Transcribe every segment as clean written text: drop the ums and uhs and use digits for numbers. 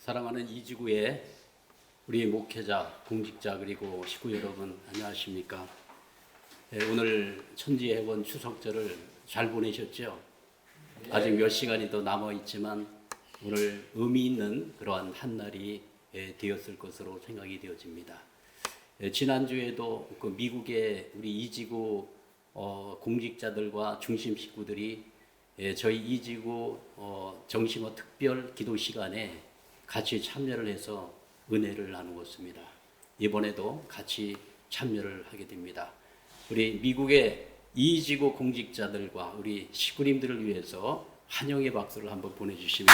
사랑하는 이지구의 우리 목회자, 공직자 그리고 식구 여러분 안녕하십니까? 오늘 천지해원 추석절을 잘 보내셨죠? 아직 몇 시간이 더 남아 있지만 오늘 의미 있는 그러한 한 날이 되었을 것으로 생각이 되어집니다. 지난주에도 그 미국의 우리 이지구 공직자들과 중심 식구들이 저희 이지구 정심어 특별 기도 시간에 같이 참여를 해서 은혜를 나누었습니다. 이번에도 같이 참여를 하게 됩니다. 우리 미국의 이지구 공직자들과 우리 식구님들을 위해서 환영의 박수를 한번 보내주시면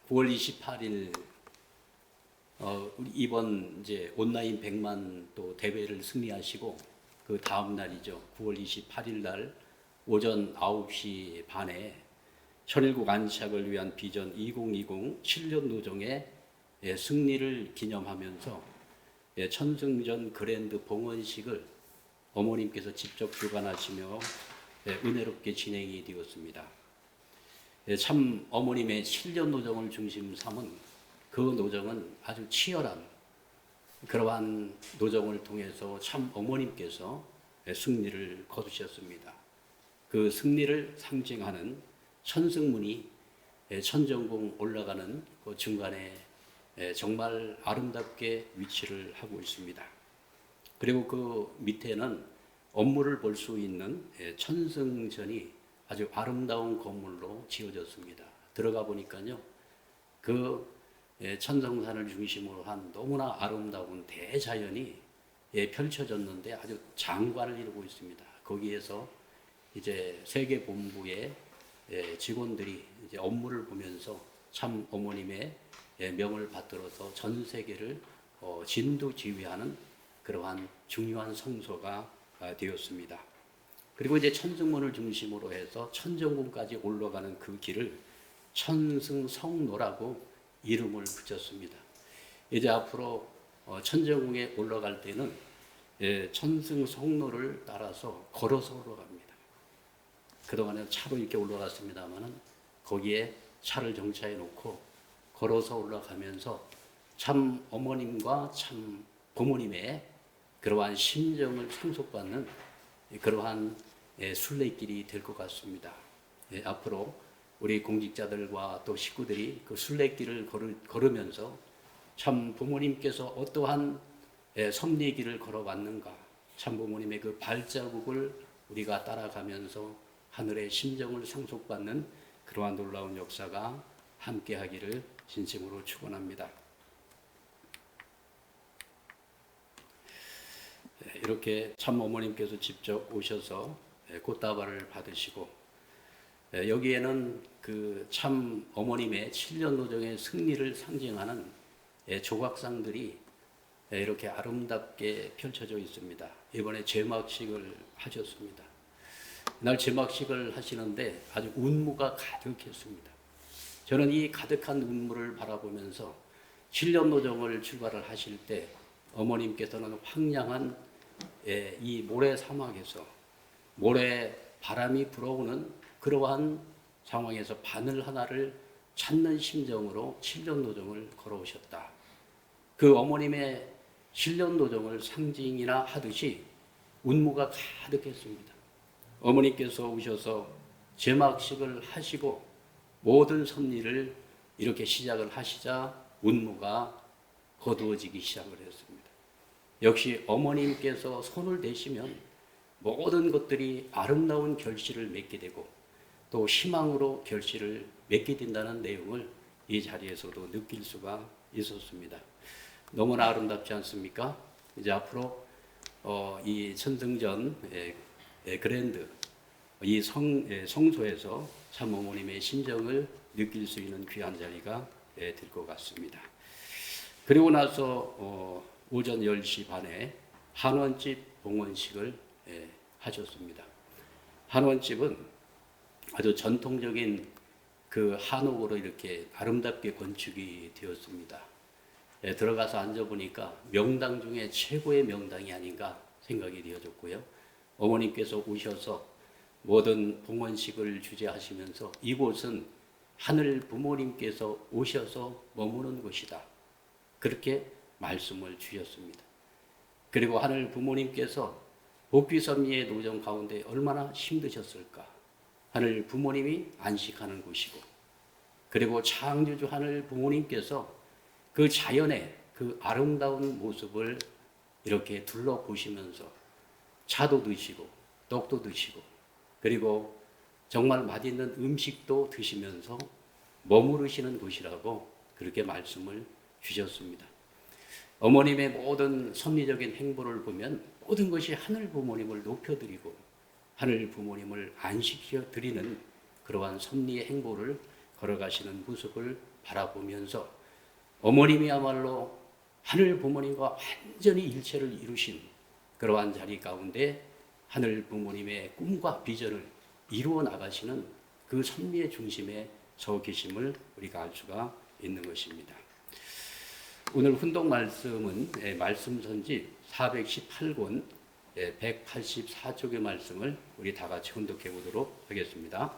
(9월 28일) 우리 이번 이제 온라인 100만 또 대회를 승리하시고 그 다음 날이죠. 9월 28일 날 오전 9시 반에 천일국 안식을 위한 비전 2020 7년 노정의 승리를 기념하면서 천승전 그랜드 봉헌식을 어머님께서 직접 주관하시며 은혜롭게 진행이 되었습니다. 참 어머님의 7년 노정을 중심 삼은 그 노정은 아주 치열한 그러한 노정을 통해서 참 어머님께서 승리를 거두셨습니다. 그 승리를 상징하는 천승문이 천정궁 올라가는 그 중간에 정말 아름답게 위치를 하고 있습니다. 그리고 그 밑에는 업무를 볼 수 있는 천승전이 아주 아름다운 건물로 지어졌습니다. 들어가 보니까요, 그 천성산을 중심으로 한 너무나 아름다운 대자연이 펼쳐졌는데 아주 장관을 이루고 있습니다. 거기에서 이제 세계본부의 직원들이 이제 업무를 보면서 참 어머님의 명을 받들어서 전 세계를 진두지휘하는 그러한 중요한 성소가 되었습니다. 그리고 이제 천승문을 중심으로 해서 천정궁까지 올라가는 그 길을 천승성로라고 이름을 붙였습니다. 이제 앞으로 천정궁에 올라갈 때는 천승성로를 따라서 걸어서 올라갑니다. 그동안은 차로 이렇게 올라갔습니다만은 거기에 차를 정차해 놓고 걸어서 올라가면서 참 어머님과 참 부모님의 그러한 심정을 상속받는 그러한 순례길이 될 것 같습니다. 앞으로 우리 공직자들과 또 식구들이 그 순례길을 걸으면서 참 부모님께서 어떠한 섭리길을 걸어왔는가, 참 부모님의 그 발자국을 우리가 따라가면서 하늘의 심정을 상속받는 그러한 놀라운 역사가 함께하기를 진심으로 축원합니다. 이렇게 참 어머님께서 직접 오셔서 꽃다발을 받으시고 여기에는 그 참 어머님의 7년 노정의 승리를 상징하는 조각상들이 이렇게 아름답게 펼쳐져 있습니다. 이번에 제막식을 하셨습니다. 날 제막식을 하시는데 아주 운무가 가득했습니다. 저는 이 가득한 운무를 바라보면서 7년 노정을 출발을 하실 때 어머님께서는 황량한 이 모래 사막에서 모래 바람이 불어오는 그러한 상황에서 바늘 하나를 찾는 심정으로 7년 노정을 걸어오셨다. 그 어머님의 7년 노정을 상징이나 하듯이 운무가 가득했습니다. 어머니께서 오셔서 제막식을 하시고 모든 섭리를 이렇게 시작을 하시자 운무가 거두어지기 시작을 했습니다. 역시 어머님께서 손을 대시면 모든 것들이 아름다운 결실을 맺게 되고 또 희망으로 결실을 맺게 된다는 내용을 이 자리에서도 느낄 수가 있었습니다. 너무나 아름답지 않습니까? 이제 앞으로 이 천승전 그랜드 이 성소에서 참 어머님의 심정을 느낄 수 있는 귀한 자리가 될 것 같습니다. 그리고 나서 오전 10시 반에 한원집 봉헌식을 하셨습니다. 한원집은 아주 전통적인 그 한옥으로 이렇게 아름답게 건축이 되었습니다. 들어가서 앉아보니까 명당 중에 최고의 명당이 아닌가 생각이 되어졌고요. 어머님께서 오셔서 모든 봉헌식을 주재하시면서 이곳은 하늘 부모님께서 오셔서 머무는 곳이다. 그렇게 말씀을 주셨습니다. 그리고 하늘 부모님께서 복비섬리의 노정 가운데 얼마나 힘드셨을까. 하늘 부모님이 안식하는 곳이고, 그리고 창조주 하늘 부모님께서 그 자연의 그 아름다운 모습을 이렇게 둘러보시면서 차도 드시고 떡도 드시고, 그리고 정말 맛있는 음식도 드시면서 머무르시는 곳이라고 그렇게 말씀을 주셨습니다. 어머님의 모든 섭리적인 행보를 보면 모든 것이 하늘 부모님을 높여드리고 하늘 부모님을 안식시켜 드리는 그러한 섭리의 행보를 걸어가시는 모습을 바라보면서 어머님이야말로 하늘 부모님과 완전히 일체를 이루신 그러한 자리 가운데 하늘 부모님의 꿈과 비전을 이루어 나가시는 그 섭리의 중심에 서 계심을 우리가 알 수가 있는 것입니다. 오늘 훈독 말씀은 말씀 선지 418권 184쪽의 말씀을 우리 다 같이 훈독해 보도록 하겠습니다.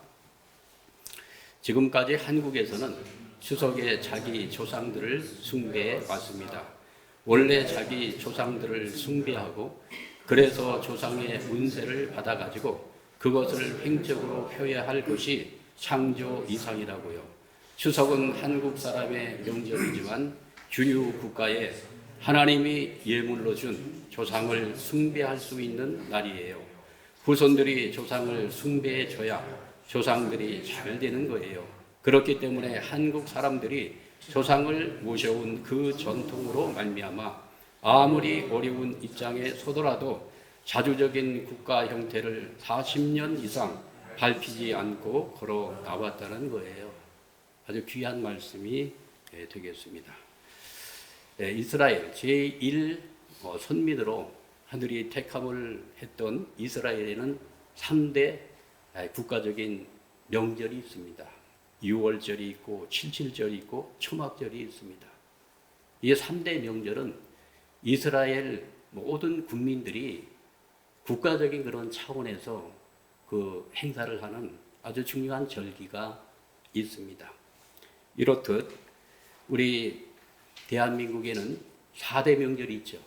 지금까지 한국에서는 추석에 자기 조상들을 숭배해 왔습니다. 원래 자기 조상들을 숭배하고 그래서 조상의 운세를 받아가지고 그것을 횡적으로 표현할 것이 창조 이상이라고요. 추석은 한국 사람의 명절이지만 주류 국가에 하나님이 예물로 준 조상을 숭배할 수 있는 날이에요. 후손들이 조상을 숭배해 줘야 조상들이 잘 되는 거예요. 그렇기 때문에 한국 사람들이 조상을 모셔온 그 전통으로 말미암아 아무리 어려운 입장에 서더라도 자주적인 국가 형태를 40년 이상 밟히지 않고 걸어 나왔다는 거예요. 아주 귀한 말씀이 되겠습니다. 이스라엘 제1 선민으로 하늘이 택함을 했던 이스라엘에는 3대 국가적인 명절이 있습니다. 6월절이 있고 77절이 있고 초막절이 있습니다. 이 3대 명절은 이스라엘 모든 국민들이 국가적인 그런 차원에서 그 행사를 하는 아주 중요한 절기가 있습니다. 이렇듯 우리 대한민국에는 4대 명절이 있죠.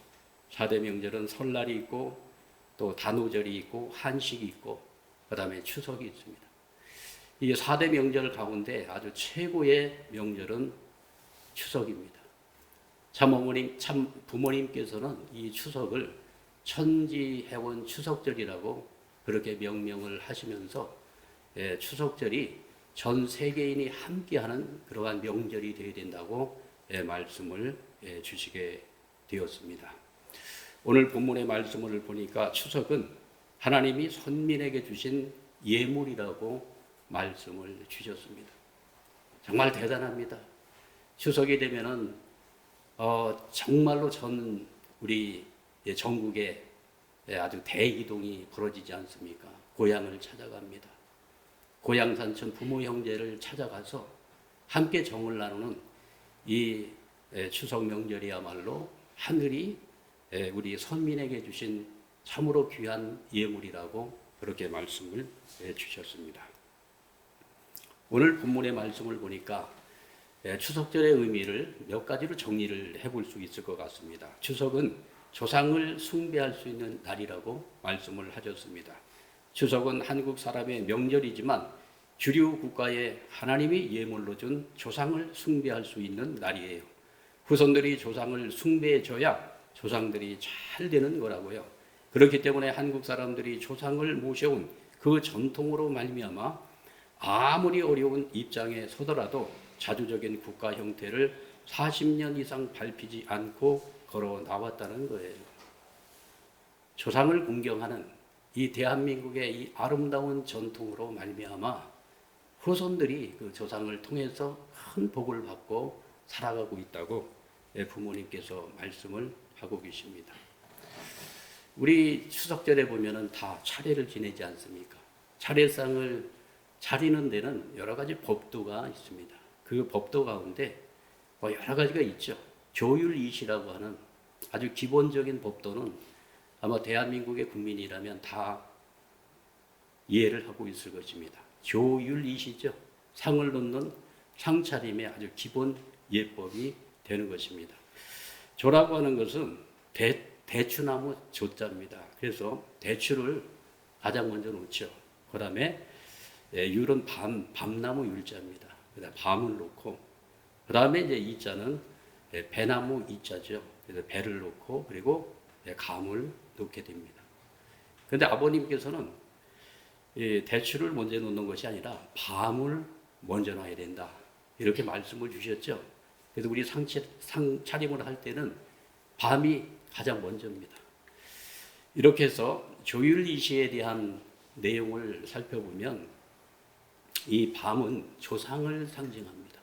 4대 명절은 설날이 있고 또 단오절이 있고 한식이 있고 그 다음에 추석이 있습니다. 이 4대 명절 가운데 아주 최고의 명절은 추석입니다. 참 부모님께서는 이 추석을 천지해원 추석절이라고 그렇게 명명을 하시면서 추석절이 전 세계인이 함께하는 그러한 명절이 되어야 된다고 말씀을 주시게 되었습니다. 오늘 본문의 말씀을 보니까 추석은 하나님이 선민에게 주신 예물이라고 말씀을 주셨습니다. 정말 대단합니다. 추석이 되면은 정말로 전 우리 전국에 아주 대이동이 벌어지지 않습니까? 고향을 찾아갑니다. 고향 산천 부모 형제를 찾아가서 함께 정을 나누는 이 추석 명절이야말로 하늘이 우리 선민에게 주신 참으로 귀한 예물이라고 그렇게 말씀을 주셨습니다. 오늘 본문의 말씀을 보니까 추석절의 의미를 몇 가지로 정리를 해볼 수 있을 것 같습니다. 추석은 조상을 숭배할 수 있는 날이라고 말씀을 하셨습니다. 추석은 한국 사람의 명절이지만 주류 국가에 하나님이 예물로 준 조상을 숭배할 수 있는 날이에요. 후손들이 조상을 숭배해줘야 조상들이 잘 되는 거라고요. 그렇기 때문에 한국 사람들이 조상을 모셔온 그 전통으로 말미암아 아무리 어려운 입장에 서더라도 자주적인 국가 형태를 40년 이상 밟히지 않고 걸어 나왔다는 거예요. 조상을 공경하는 이 대한민국의 이 아름다운 전통으로 말미암아 후손들이 그 조상을 통해서 큰 복을 받고 살아가고 있다고 부모님께서 말씀을 하고 계십니다. 우리 추석절에 보면은 다 차례를 지내지 않습니까? 차례상을 차리는 데는 여러 가지 법도가 있습니다. 그 법도 가운데 여러 가지가 있죠. 조율이시라고 하는 아주 기본적인 법도는 아마 대한민국의 국민이라면 다 이해를 하고 있을 것입니다. 조율이시죠. 상을 놓는 상차림의 아주 기본 예법이 되는 것입니다. 조라고 하는 것은 대추나무 조자입니다. 그래서 대추를 가장 먼저 놓죠. 그 다음에 율은 밤나무 율자입니다. 그다음 밤을 놓고, 그 다음에 이제 이자는 배나무 이자죠. 그래서 배를 놓고, 그리고 감을 놓게 됩니다. 그런데 아버님께서는 대추를 먼저 놓는 것이 아니라 밤을 먼저 놔야 된다, 이렇게 말씀을 주셨죠. 그래서 우리 상차림을 할 때는 밤이 가장 먼저입니다. 이렇게 해서 조율이시에 대한 내용을 살펴보면 이 밤은 조상을 상징합니다.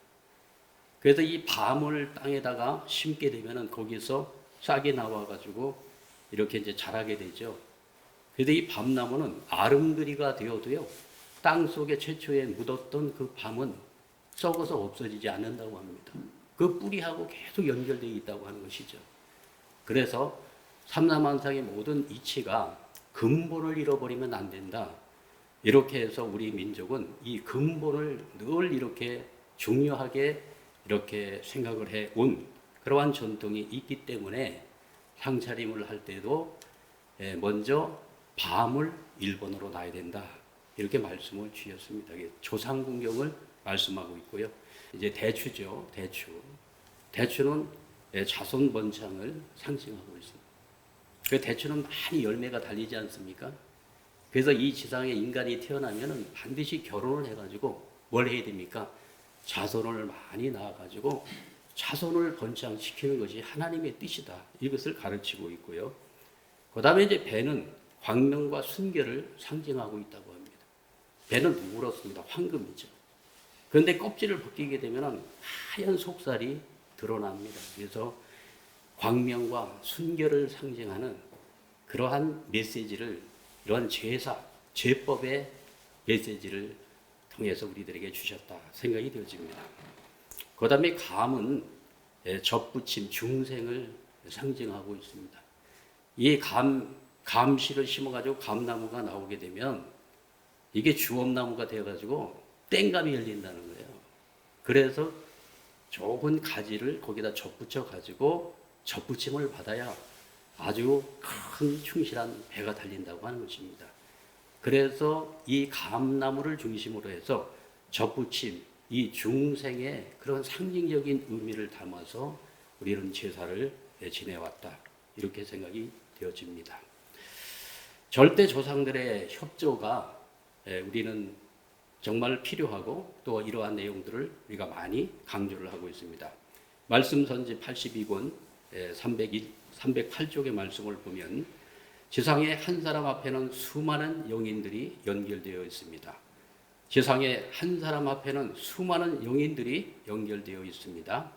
그래서 이 밤을 땅에다가 심게 되면은 거기서 싹이 나와가지고 이렇게 이제 자라게 되죠. 그래서 이 밤나무는 아름드리가 되어도요, 땅 속에 최초에 묻었던 그 밤은 썩어서 없어지지 않는다고 합니다. 그 뿌리하고 계속 연결되어 있다고 하는 것이죠. 그래서 삼라만상의 모든 이치가 근본을 잃어버리면 안 된다, 이렇게 해서 우리 민족은 이 근본을 늘 이렇게 중요하게 이렇게 생각을 해온 그러한 전통이 있기 때문에 상차림을 할 때도 먼저 밤을 1번으로 놔야 된다, 이렇게 말씀을 주셨습니다. 조상 궁경을 말씀하고 있고요. 이제 대추죠. 대추는 자손 번창을 상징하고 있습니다. 그 대추는 많이 열매가 달리지 않습니까? 그래서 이 지상에 인간이 태어나면 반드시 결혼을 해가지고 뭘 해야 됩니까? 자손을 많이 낳아가지고 자손을 번창시키는 것이 하나님의 뜻이다, 이것을 가르치고 있고요. 그 다음에 이제 배는 광명과 순결을 상징하고 있다고 합니다. 배는 누렇습니다. 황금이죠. 그런데 껍질을 벗기게 되면 하얀 속살이 드러납니다. 그래서 광명과 순결을 상징하는 그러한 메시지를, 이러한 제법의 메시지를 통해서 우리들에게 주셨다 생각이 되어집니다. 그 다음에 감은 접붙임, 중생을 상징하고 있습니다. 이 감씨를 심어가지고 감나무가 나오게 되면 이게 주엄나무가 되어가지고 땡감이 열린다는 거예요. 그래서 좋은 가지를 거기다 접붙여가지고 접붙임을 받아야 아주 큰 충실한 배가 달린다고 하는 것입니다. 그래서 이 감나무를 중심으로 해서 접붙임, 이 중생의 그런 상징적인 의미를 담아서 우리는 제사를 지내왔다, 이렇게 생각이 되어집니다. 절대 조상들의 협조가 우리는 정말 필요하고, 또 이러한 내용들을 우리가 많이 강조를 하고 있습니다. 말씀선지 82권 308쪽의 말씀을 보면 지상의 한 사람 앞에는 수많은 영인들이 연결되어 있습니다. 지상의 한 사람 앞에는 수많은 영인들이 연결되어 있습니다.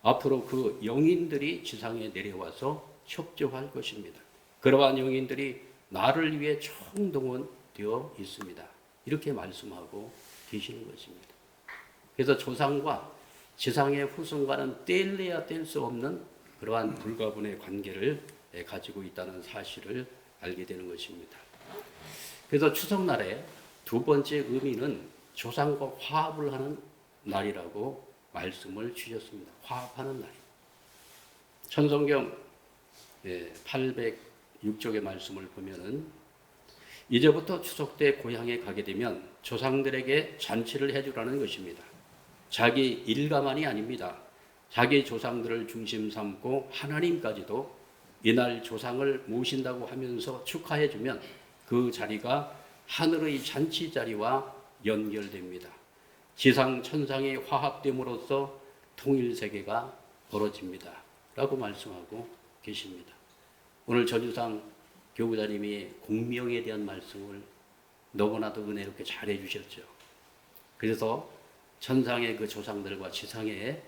앞으로 그 영인들이 지상에 내려와서 협조할 것입니다. 그러한 영인들이 나를 위해 총동원되어 있습니다, 이렇게 말씀하고 계시는 것입니다. 그래서 조상과 지상의 후손과는 뗄래야 뗄 수 없는 그러한 불가분의 관계를 가지고 있다는 사실을 알게 되는 것입니다. 그래서 추석날의 두 번째 의미는 조상과 화합을 하는 날이라고 말씀을 주셨습니다. 화합하는 날. 천성경 806쪽의 말씀을 보면은 이제부터 추석 때 고향에 가게 되면 조상들에게 잔치를 해주라는 것입니다. 자기 일가만이 아닙니다. 자기 조상들을 중심 삼고 하나님까지도 이날 조상을 모신다고 하면서 축하해주면 그 자리가 하늘의 잔치 자리와 연결됩니다. 지상 천상이 화합됨으로써 통일세계가 벌어집니다, 라고 말씀하고 계십니다. 오늘 전유상 교구자님이 공명에 대한 말씀을 너무나도 은혜롭게 잘해 주셨죠. 그래서 천상의 그 조상들과 지상의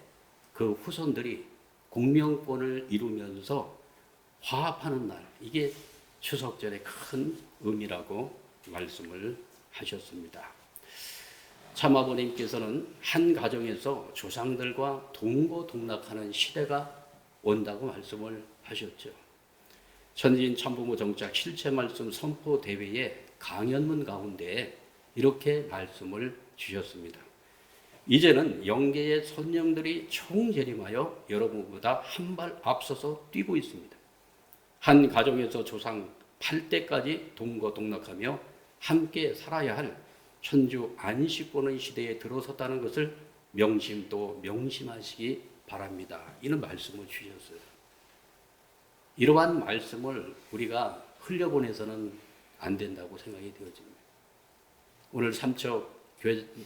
그 후손들이 공명권을 이루면서 화합하는 날, 이게 추석절의 큰 의미라고 말씀을 하셨습니다. 참 아버님께서는 한 가정에서 조상들과 동거동락하는 시대가 온다고 말씀을 하셨죠. 천지인 참부모 정착 실체 말씀 선포 대회의 강연문 가운데 이렇게 말씀을 주셨습니다. 이제는 영계의 선영들이 총재림하여 여러분보다 한 발 앞서서 뛰고 있습니다. 한 가정에서 조상 8대까지 동거동락하며 함께 살아야 할 천주 안식권의 시대에 들어섰다는 것을 명심 또 명심하시기 바랍니다. 이런 말씀을 주셨어요. 이러한 말씀을 우리가 흘려보내서는 안 된다고 생각이 되어집니다. 오늘 삼척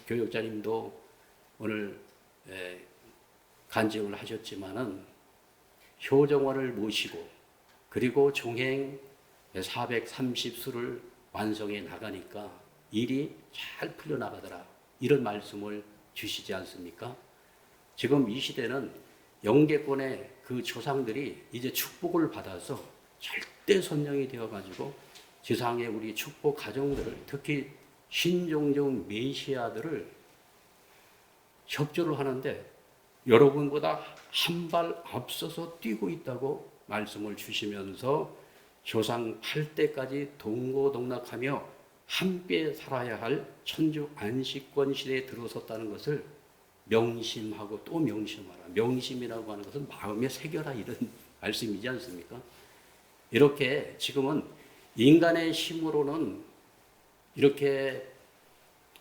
교육자님도 오늘 간증을 하셨지만은 효정원을 모시고 그리고 종행 430수를 완성해 나가니까 일이 잘 풀려나가더라. 이런 말씀을 주시지 않습니까? 지금 이 시대는 영계권의 그 조상들이 이제 축복을 받아서 절대 선영이 되어가지고 지상의 우리 축복 가정들을 특히 신종종 메시아들을 협조를 하는데 여러분보다 한 발 앞서서 뛰고 있다고 말씀을 주시면서 조상 8대까지 동고동락하며 함께 살아야 할 천주 안식권 시대에 들어섰다는 것을 명심하고 또 명심하라. 명심이라고 하는 것은 마음에 새겨라 이런 말씀이지 않습니까? 이렇게 지금은 인간의 힘으로는 이렇게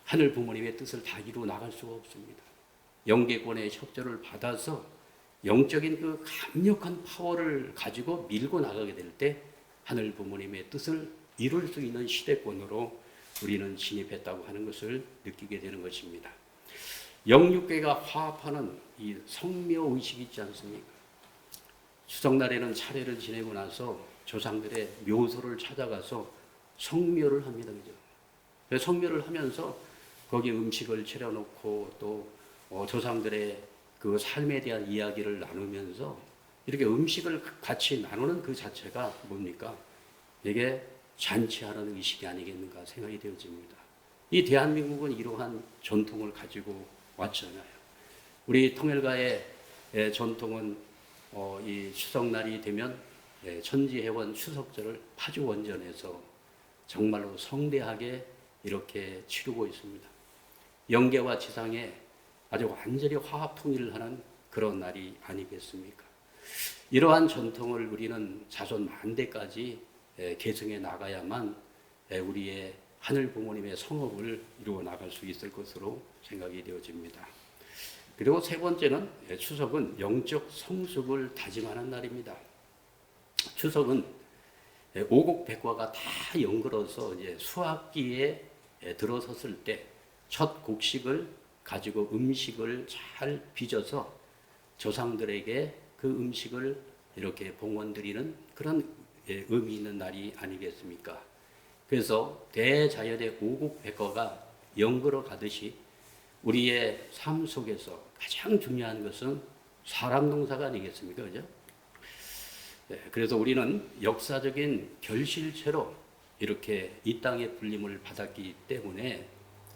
하늘 부모님의 뜻을 다 이루어 나갈 수가 없습니다. 영계권의 협조를 받아서 영적인 그 강력한 파워를 가지고 밀고 나가게 될 때 하늘 부모님의 뜻을 이룰 수 있는 시대권으로 우리는 진입했다고 하는 것을 느끼게 되는 것입니다. 영육계가 화합하는 이 성묘 의식이 있지 않습니까? 추석날에는 차례를 지내고 나서 조상들의 묘소를 찾아가서 성묘를 합니다. 그죠? 성묘를 하면서 거기 음식을 차려놓고 또 조상들의 그 삶에 대한 이야기를 나누면서 이렇게 음식을 같이 나누는 그 자체가 뭡니까? 이게 잔치하는 의식이 아니겠는가 생각이 되어집니다. 이 대한민국은 이러한 전통을 가지고 왔잖아요. 우리 통일가의 전통은 이 추석날이 되면 천지회원 추석절을 파주원전에서 정말로 성대하게 이렇게 치르고 있습니다. 영계와 지상에 아주 완전히 화합 통일을 하는 그런 날이 아니겠습니까? 이러한 전통을 우리는 자손 만대까지 계승해 나가야만 우리의 하늘 부모님의 성업을 이루어 나갈 수 있을 것으로 생각이 되어집니다. 그리고 세 번째는 추석은 영적 성숙을 다짐하는 날입니다. 추석은 오곡백과가 다 연걸어서 이제 수학기에 들어섰을 때 첫 곡식을 가지고 음식을 잘 빚어서 조상들에게 그 음식을 이렇게 봉헌드리는 그런 의미 있는 날이 아니겠습니까? 그래서 대자연의 오곡백과가 연걸어 가듯이 우리의 삶 속에서 가장 중요한 것은 사람 농사가 아니겠습니까? 그죠? 그래서 우리는 역사적인 결실체로 이렇게 이 땅에 불림을 받았기 때문에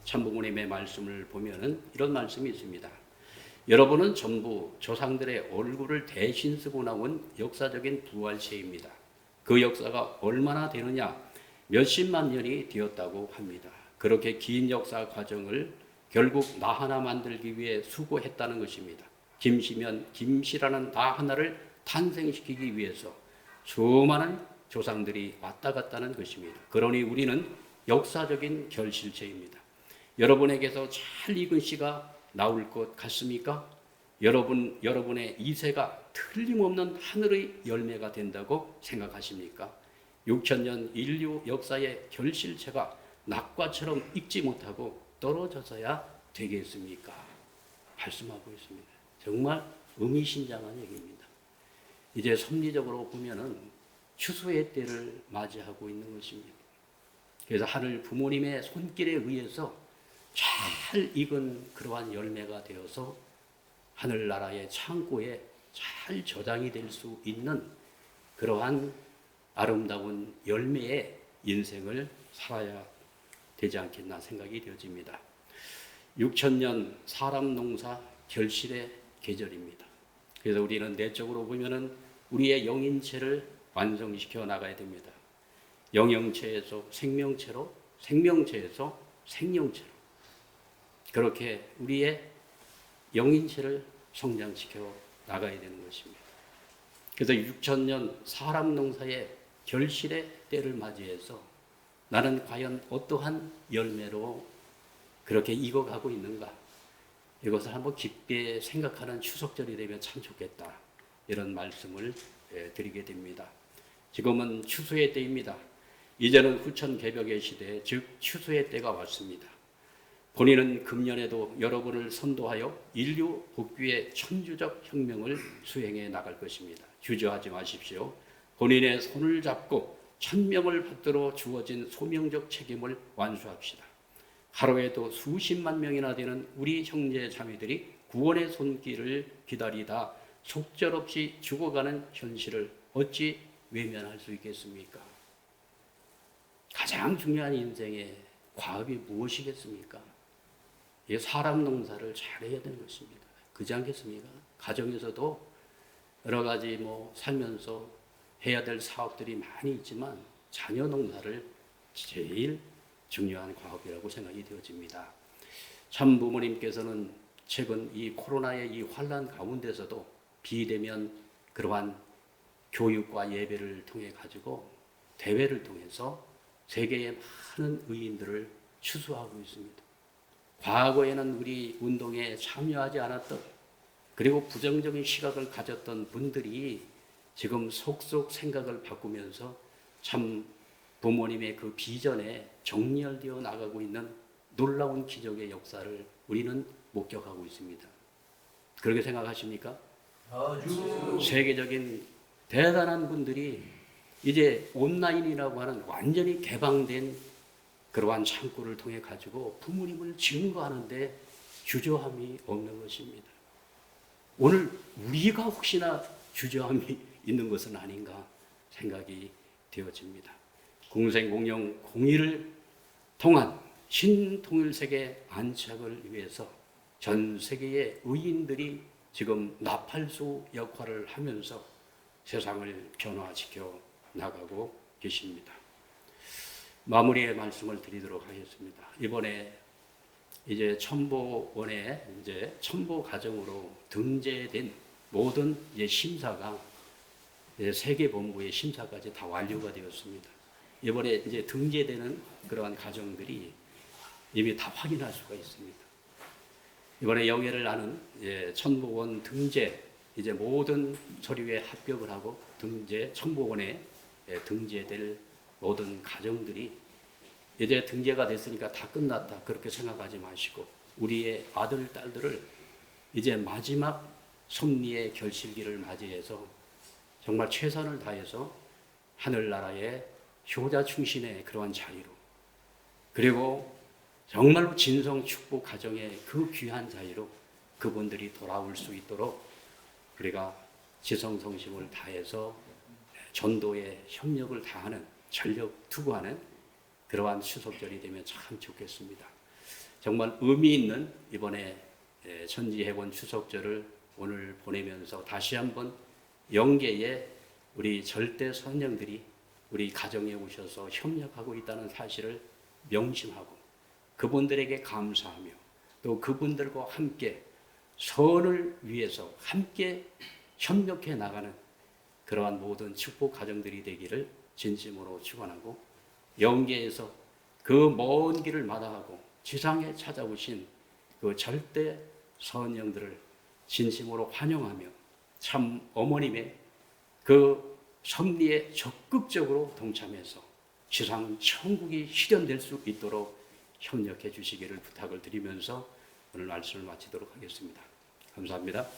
참부모님의 말씀을 보면은 이런 말씀이 있습니다. 여러분은 전부 조상들의 얼굴을 대신 쓰고 나온 역사적인 부활체입니다. 그 역사가 얼마나 되느냐? 몇십만 년이 되었다고 합니다. 그렇게 긴 역사 과정을 결국 나 하나 만들기 위해 수고했다는 것입니다. 김씨면 김씨라는 나 하나를 탄생시키기 위해서 수많은 조상들이 왔다 갔다는 것입니다. 그러니 우리는 역사적인 결실체입니다. 여러분에게서 잘 익은 씨가 나올 것 같습니까? 여러분의 이세가 틀림없는 하늘의 열매가 된다고 생각하십니까? 6천년 인류 역사의 결실체가 낙과처럼 익지 못하고 떨어져서야 되겠습니까? 말씀하고 있습니다. 정말 의미심장한 얘기입니다. 이제 섭리적으로 보면은 추수의 때를 맞이하고 있는 것입니다. 그래서 하늘 부모님의 손길에 의해서 잘 익은 그러한 열매가 되어서 하늘나라의 창고에 잘 저장이 될 수 있는 그러한 아름다운 열매의 인생을 살아야 되지 않겠나 생각이 되어집니다. 6천년 사람 농사 결실의 계절입니다. 그래서 우리는 내적으로 보면은 우리의 영인체를 완성시켜 나가야 됩니다. 영영체에서 생명체로, 생명체에서 생명체로, 그렇게 우리의 영인체를 성장시켜 나가야 되는 것입니다. 그래서 6,000년 사람 농사의 결실의 때를 맞이해서 나는 과연 어떠한 열매로 그렇게 익어가고 있는가, 이것을 한번 깊게 생각하는 추석절이 되면 참 좋겠다, 이런 말씀을 드리게 됩니다. 지금은 추수의 때입니다. 이제는 후천 개벽의 시대, 즉 추수의 때가 왔습니다. 본인은 금년에도 여러분을 선도하여 인류 복귀의 천주적 혁명을 수행해 나갈 것입니다. 주저하지 마십시오. 본인의 손을 잡고 1000명을 받들어 주어진 소명적 책임을 완수합시다. 하루에도 수십만 명이나 되는 우리 형제 자매들이 구원의 손길을 기다리다 속절없이 죽어가는 현실을 어찌 외면할 수 있겠습니까? 가장 중요한 인생의 과업이 무엇이겠습니까? 이 사람 농사를 잘해야 되는 것입니다. 그렇지 않겠습니까? 가정에서도 여러 가지 살면서 해야 될 사업들이 많이 있지만 자녀 농사를 제일 중요한 과업이라고 생각이 되어집니다. 참 부모님께서는 최근 이 코로나의 이 환란 가운데서도 비대면 그러한 교육과 예배를 통해 가지고 대회를 통해서 세계의 많은 의인들을 추수하고 있습니다. 과거에는 우리 운동에 참여하지 않았던, 그리고 부정적인 시각을 가졌던 분들이 지금 속속 생각을 바꾸면서 참 부모님의 그 비전에 정렬되어 나가고 있는 놀라운 기적의 역사를 우리는 목격하고 있습니다. 그렇게 생각하십니까? 세계적인 대단한 분들이 이제 온라인이라고 하는 완전히 개방된 그러한 창구를 통해 가지고 부모님을 증거하는데 주저함이 없는 것입니다. 오늘 우리가 혹시나 주저함이 있는 것은 아닌가 생각이 되어집니다. 공생공영 공의를 통한 신통일세계 안착을 위해서 전 세계의 의인들이 지금 나팔수 역할을 하면서 세상을 변화시켜 나가고 계십니다. 마무리의 말씀을 드리도록 하겠습니다. 이번에 이제 첨보원에 이제 첨보 과정으로 등재된 모든 심사가 세계본부의 심사까지 다 완료가 되었습니다. 이번에 이제 등재되는 그러한 과정들이 이미 다 확인할 수가 있습니다. 이번에 영예를 나는 첨보원 등재, 이제 모든 서류에 합격을 하고 첨보원에 등재될 모든 과정들이 이제 등재가 됐으니까 다 끝났다, 그렇게 생각하지 마시고 우리의 아들, 딸들을 이제 마지막 섭리의 결실기를 맞이해서 정말 최선을 다해서 하늘나라의 효자 충신의 그러한 자리로, 그리고 정말로 진성 축복 가정의 그 귀한 자리로 그분들이 돌아올 수 있도록 우리가 지성성심을 다해서 전도의 협력을 다하는, 전력 투구하는 그러한 추석절이 되면 참 좋겠습니다. 정말 의미 있는 이번에 천지해원 추석절을 오늘 보내면서 다시 한번 영계의 우리 절대 선영들이 우리 가정에 오셔서 협력하고 있다는 사실을 명심하고 그분들에게 감사하며 또 그분들과 함께 선을 위해서 함께 협력해 나가는 그러한 모든 축복 가정들이 되기를 진심으로 축원하고, 영계에서 그 먼 길을 마다하고 지상에 찾아오신 그 절대 선영들을 진심으로 환영하며 참 어머님의 그 섭리에 적극적으로 동참해서 지상 천국이 실현될 수 있도록 협력해 주시기를 부탁을 드리면서 오늘 말씀을 마치도록 하겠습니다. 감사합니다.